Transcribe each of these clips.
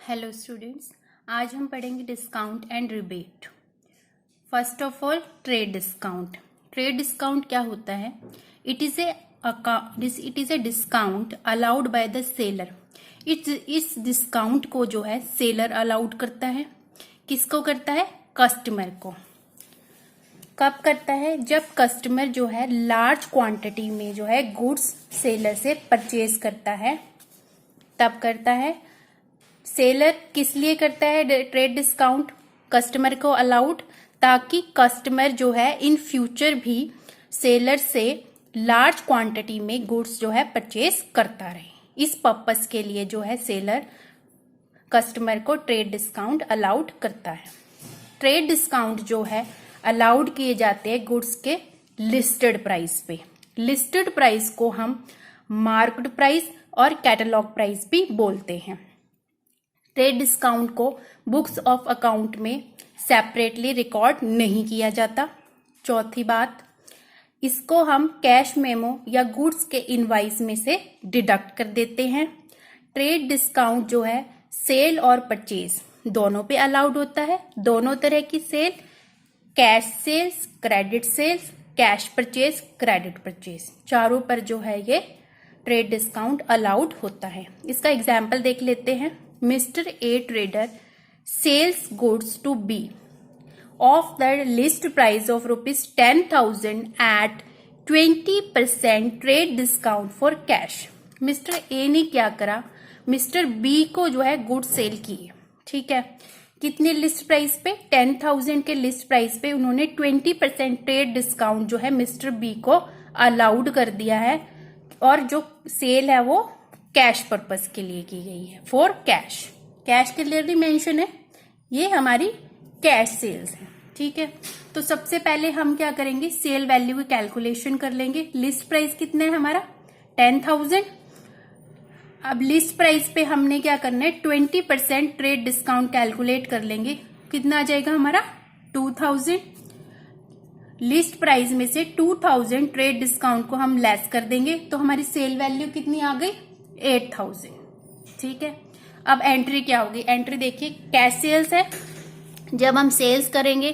Hello students, आज हम पढ़ेंगे discount and rebate. First of all, trade discount. Trade discount क्या होता है? It is a discount allowed by the seller. इस डिस्काउंट को जो है सेलर अलाउड करता है। किसको करता है? कस्टमर को। कब करता है? जब कस्टमर जो है लार्ज क्वांटिटी में जो है गुड्स सेलर से परचेज करता है, तब करता है। सेलर किस लिए करता है ट्रेड डिस्काउंट? कस्टमर को अलाउड, ताकि कस्टमर जो है इन फ्यूचर भी सेलर से लार्ज क्वांटिटी में गुड्स जो है परचेज करता रहे। इस पर्पस के लिए जो है सेलर कस्टमर को ट्रेड डिस्काउंट अलाउड करता है। ट्रेड डिस्काउंट जो है अलाउड किए जाते हैं गुड्स के लिस्टेड प्राइस पे। लिस्टेड प्राइस को हम मार्क्ड प्राइस और कैटलॉग प्राइस भी बोलते हैं। ट्रेड डिस्काउंट को बुक्स ऑफ अकाउंट में सेपरेटली रिकॉर्ड नहीं किया जाता। चौथी बात, इसको हम कैश मेमो या गुड्स के इनवाइस में से डिडक्ट कर देते हैं। ट्रेड डिस्काउंट जो है सेल और परचेज दोनों पे अलाउड होता है। दोनों तरह की sale, cash sales, credit sales, cash purchase, credit purchase, चारों पर जो है ये ट्रेड डिस्काउंट अलाउड होता है। इसका एग्जाम्पल देख लेते हैं। Mister A trader sells goods to be of the list price of ₹10,000 at 20% trade discount for cash. Mister A ने क्या करा? मिस्टर बी को जो है गुड सेल किए, ठीक है। कितने लिस्ट प्राइस पे? 10,000 के लिस्ट प्राइस पे उन्होंने 20% ट्रेड डिस्काउंट जो है मिस्टर बी को अलाउड कर दिया है, और जो सेल है वो कैश पर्पस के लिए की गई है, for cash. Cash clearly mention है, ये हमारी कैश सेल्स है, ठीक है। तो सबसे पहले हम क्या करेंगे? सेल वैल्यू की कैलकुलेशन कर लेंगे। लिस्ट प्राइस कितना है हमारा? 10,000। अब लिस्ट प्राइस पे हमने क्या करना है? 20% ट्रेड डिस्काउंट कैलकुलेट कर लेंगे। कितना आ जाएगा हमारा? 2,000। लिस्ट प्राइस में से 2,000 ट्रेड डिस्काउंट को हम लेस कर देंगे, तो हमारी सेल वैल्यू कितनी आ गई? 8,000, ठीक है। अब एंट्री क्या होगी? एंट्री देखिए, कैश सेल्स है। जब हम सेल्स करेंगे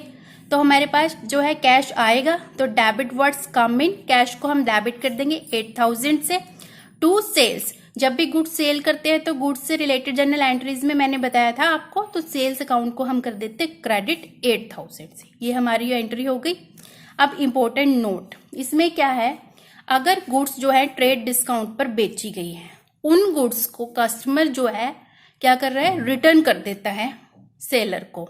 तो हमारे पास जो है कैश आएगा, तो debit words come in, cash को हम डेबिट कर देंगे 8,000 से। टू सेल्स, जब भी गुड्स सेल करते हैं तो गुड्स से रिलेटेड जर्नल एंट्रीज में मैंने बताया था आपको, तो सेल्स अकाउंट को हम कर देते क्रेडिट 8,000 से। ये हमारी एंट्री हो गई। अब इम्पोर्टेंट नोट, इसमें क्या है? अगर गुड्स जो है ट्रेड डिस्काउंट पर बेची गई है, उन गुड्स को कस्टमर जो है क्या कर रहा है? रिटर्न कर देता है सेलर को।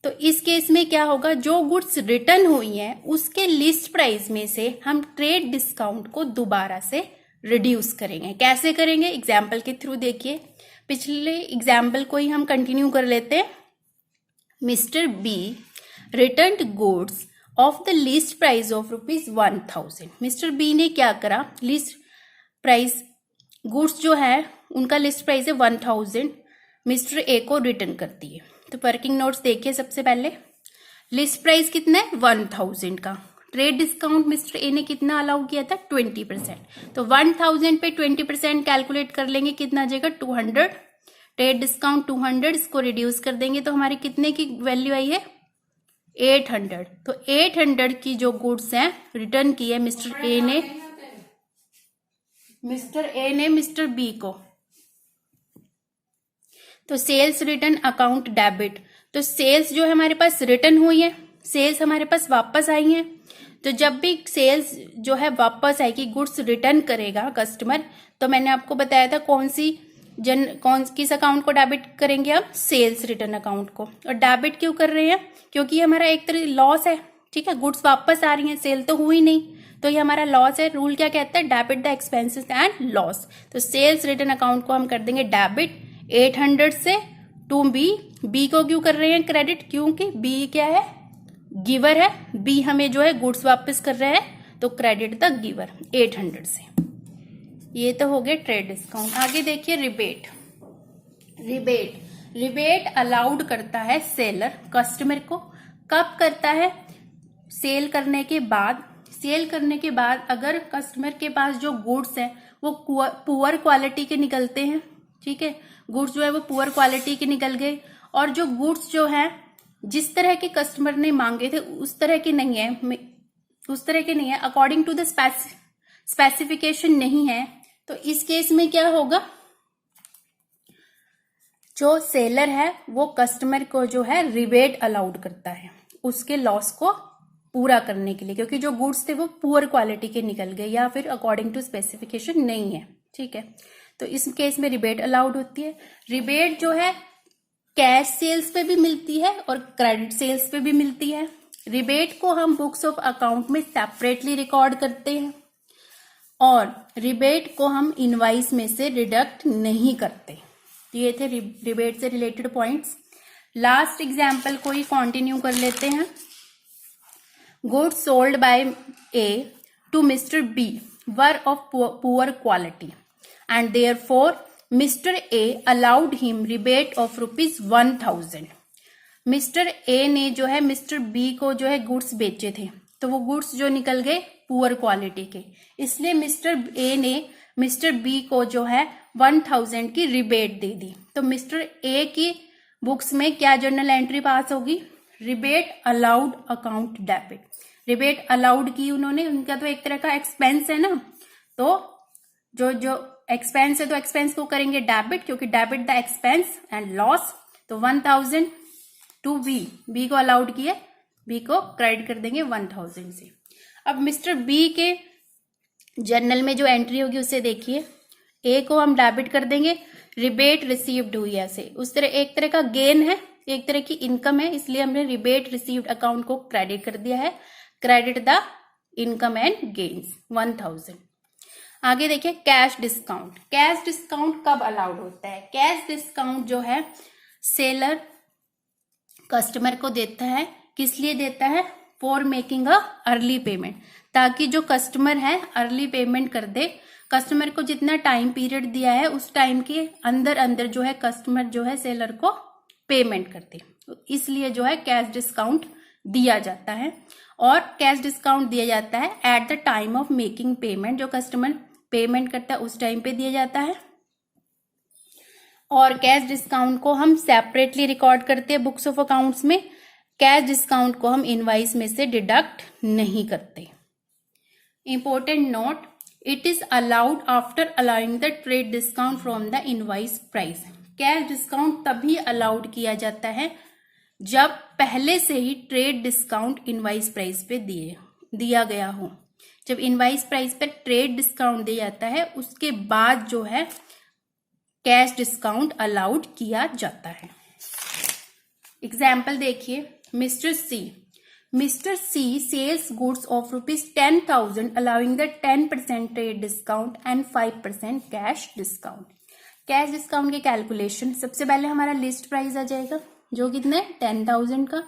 तो इस केस में क्या होगा? जो गुड्स रिटर्न हुई हैं उसके लिस्ट प्राइस में से हम ट्रेड डिस्काउंट को दोबारा से रिड्यूस करेंगे। कैसे करेंगे? एग्जाम्पल के थ्रू देखिए। पिछले एग्जाम्पल को ही हम कंटिन्यू कर लेते हैं। Mister B return goods of the list price of ₹1,000। Mister B ने क्या करा? लिस्ट प्राइस गुड्स जो है उनका लिस्ट प्राइस है 1,000, मिस्टर ए को रिटर्न कर दिए। तो वर्किंग नोट्स देखिए। सबसे पहले लिस्ट प्राइस कितना है? 1,000 का। ट्रेड डिस्काउंट मिस्टर ए ने कितना अलाउ किया था? 20%। तो 1,000 पे 20% कैलकुलेट कर लेंगे, कितना आ जाएगा? 200। ट्रेड डिस्काउंट 200, इसको रिड्यूस कर देंगे तो हमारे कितने की वैल्यू आई है? 800। तो 800 की जो गुड्स हैं रिटर्न की है मिस्टर ए ने मिस्टर बी को। तो सेल्स रिटर्न अकाउंट डेबिट। तो सेल्स जो है हमारे पास रिटर्न हुई है, सेल्स हमारे पास वापस आई हैं। तो जब भी सेल्स जो है वापस आएगी, गुड्स रिटर्न करेगा कस्टमर, तो मैंने आपको बताया था किस अकाउंट को डेबिट करेंगे हम? सेल्स रिटर्न अकाउंट को। और डेबिट क्यों कर रहे हैं? क्योंकि हमारा एक तरह लॉस है, ठीक है। गुड्स वापस आ रही हैं, सेल तो हुई नहीं, तो ये हमारा लॉस है। रूल क्या कहता है? Debit the expenses and loss. तो सेल्स रिटर्न अकाउंट को हम कर देंगे डेबिट 800 से टू बी। बी को क्यों कर रहे हैं क्रेडिट? क्योंकि बी क्या है? गिवर है। बी हमें जो है गुड्स वापस कर रहे हैं, तो क्रेडिट द गिवर 800 से। ये तो हो गया ट्रेड डिस्काउंट। आगे देखिए रिबेट। रिबेट अलाउड करता है सेलर कस्टमर को। कब करता है? सेल करने के बाद। सेल करने के बाद अगर कस्टमर के पास जो गुड्स हैं वो पुअर क्वालिटी के निकलते हैं, ठीक है, गुड्स जो है वो पुअर क्वालिटी के निकल गए, और जो गुड्स जो है जिस तरह के कस्टमर ने मांगे थे उस तरह के नहीं है, उस तरह के नहीं है, अकॉर्डिंग टू द स्पेसिफिकेशन नहीं है, तो इस केस में क्या होगा, जो सेलर है वो कस्टमर को जो है रिबेट अलाउड करता है उसके लॉस को पूरा करने के लिए, क्योंकि जो गुड्स थे वो पुअर क्वालिटी के निकल गए या फिर अकॉर्डिंग टू स्पेसिफिकेशन नहीं है। ठीक है, तो इस केस में रिबेट अलाउड होती है। रिबेट जो है कैश सेल्स पे भी मिलती है और क्रेडिट सेल्स पे भी मिलती है। रिबेट को हम बुक्स ऑफ अकाउंट में सेपरेटली रिकॉर्ड करते हैं और रिबेट को हम इनवाइस में से डिडक्ट नहीं करते। ये थे रिबेट से रिलेटेड पॉइंट्स। लास्ट एग्जाम्पल को ही कंटिन्यू कर लेते हैं। Goods sold by A to mister B were of poor quality and therefore Mr. A allowed him rebate of ₹1000। Mister A ने जो है मिस्टर बी को जो है गुड्स बेचे थे, तो वो गुड्स जो निकल गए पुअर क्वालिटी के, इसलिए मिस्टर ए ने मिस्टर बी को जो है 1000 की रिबेट दे दी। तो मिस्टर ए की बुक्स में क्या जर्नल एंट्री पास होगी, rebate allowed account debit. Rebate allowed की उन्होंने, उनका तो एक तरह का एक्सपेंस है ना, तो जो एक्सपेंस है तो एक्सपेंस को करेंगे डेबिट, क्योंकि debit the expense and loss. तो 1000 टू बी को अलाउड किया, बी को क्रेडिट कर देंगे 1000 से। अब मिस्टर बी के जर्नल में जो एंट्री होगी उसे देखिए, ए को हम डेबिट कर देंगे, रिबेट रिसीव्ड हुई ऐसे, उस तरह एक तरह का गेन है, एक तरह की इनकम है, इसलिए हमने रिबेट रिसीव्ड अकाउंट को क्रेडिट कर दिया है, credit the income and gains 1000। आगे देखिए कैश डिस्काउंट। कैश डिस्काउंट कब अलाउड होता है? कैश डिस्काउंट जो है सेलर कस्टमर को देता है, किस लिए देता है, for making a early payment, ताकि जो कस्टमर है अर्ली पेमेंट कर दे। कस्टमर को जितना टाइम पीरियड दिया है उस टाइम के अंदर अंदर जो है कस्टमर जो है सेलर को पेमेंट कर दे, तो इसलिए जो है कैश डिस्काउंट दिया जाता है। और कैश डिस्काउंट दिया जाता है at the time of making payment, जो कस्टमर पेमेंट करता है उस टाइम पे दिया जाता है। और कैश डिस्काउंट को हम सेपरेटली रिकॉर्ड करते हैं बुक्स ऑफ अकाउंट्स में। कैश डिस्काउंट को हम इनवाइस में से डिडक्ट नहीं करते। Important note, it is allowed after allowing the trade discount from the invoice price. Cash discount तभी अलाउड किया जाता है जब पहले से ही ट्रेड डिस्काउंट इनवाइस प्राइस पे दिया गया हो। जब इनवाइस प्राइस पर ट्रेड डिस्काउंट दिया जाता है उसके बाद जो है कैश डिस्काउंट अलाउड किया जाता है। एग्जाम्पल देखिए, mister C sells goods of ₹10,000 allowing the 10% trade discount and 5% cash discount. Cash discount के कैलकुलेशन, सबसे पहले हमारा लिस्ट प्राइस आ जाएगा जो कितना है 10,000 का,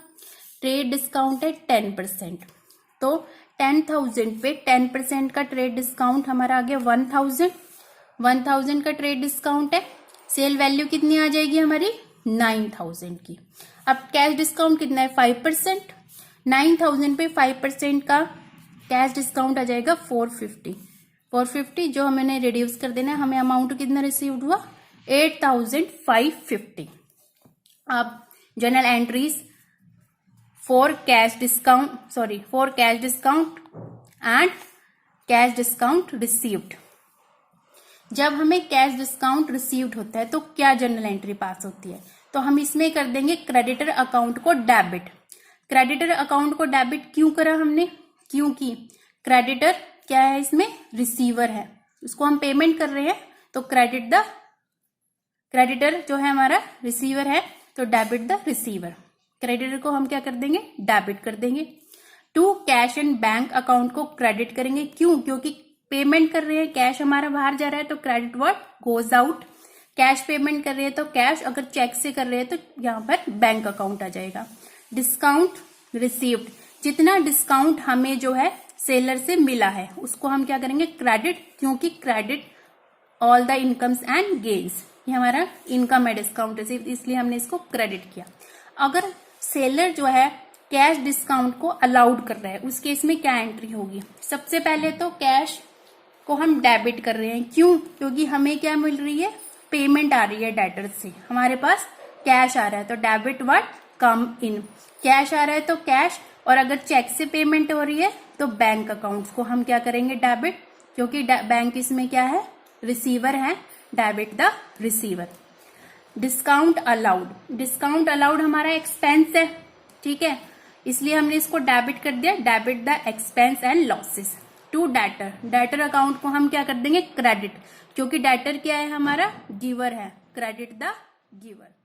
ट्रेड डिस्काउंट है 10%, तो 10,000 पे 10% का ट्रेड डिस्काउंट हमारा आ गया 1000 का ट्रेड डिस्काउंट है, सेल वैल्यू कितनी आ जाएगी हमारी 9,000 की। अब कैश डिस्काउंट कितना है 5%, 9,000 पे 5% का कैश डिस्काउंट आ जाएगा 450, जो हमने रिड्यूस कर देना है, हमें अमाउंट कितना रिसीव्ड हुआ 8,550। अब journal entries for cash discount and cash discount received. जब हमें कैश डिस्काउंट रिसीव्ड होता है तो क्या जर्नल एंट्री पास होती है, तो हम इसमें कर देंगे क्रेडिटर अकाउंट को डेबिट। क्रेडिटर अकाउंट को डेबिट क्यों करा हमने, क्योंकि क्रेडिटर क्या है, इसमें रिसीवर है, उसको हम पेमेंट कर रहे हैं, तो क्रेडिटर जो है हमारा रिसीवर है, तो डेबिट द रिसीवर। क्रेडिटर को हम क्या कर देंगे, डेबिट कर देंगे। To cash and bank account को क्रेडिट करेंगे, क्यों, क्योंकि पेमेंट कर रहे हैं, कैश हमारा बाहर जा रहा है तो credit word goes out, cash payment कर रहे हैं तो कैश, अगर चेक से कर रहे हैं तो यहाँ पर बैंक अकाउंट आ जाएगा। डिस्काउंट रिसीव्ड, जितना डिस्काउंट हमें जो है सेलर से मिला है उसको हम क्या करेंगे क्रेडिट, क्योंकि credit all the incomes and gains, ये हमारा इनकम है डिस्काउंट रिसीव, इसलिए हमने इसको क्रेडिट किया। अगर सेलर जो है कैश डिस्काउंट को अलाउड कर रहा है उस केस में क्या एंट्री होगी, सबसे पहले तो कैश को हम डेबिट कर रहे हैं, क्यों, क्योंकि हमें क्या मिल रही है पेमेंट आ रही है डेटर से, हमारे पास कैश आ रहा है तो debit what come in, cash आ रहा है तो कैश, और अगर चेक से पेमेंट हो रही है तो बैंक अकाउंट्स को हम क्या करेंगे डेबिट, क्योंकि बैंक इसमें क्या है रिसीवर है, debit the receiver. Discount allowed, discount allowed हमारा एक्सपेंस है, ठीक है, इसलिए हमने इसको डेबिट कर दिया, debit the expense and losses. To debtor, debtor account को हम क्या कर देंगे क्रेडिट, क्योंकि डेटर क्या है हमारा गिवर है, क्रेडिट द गिवर।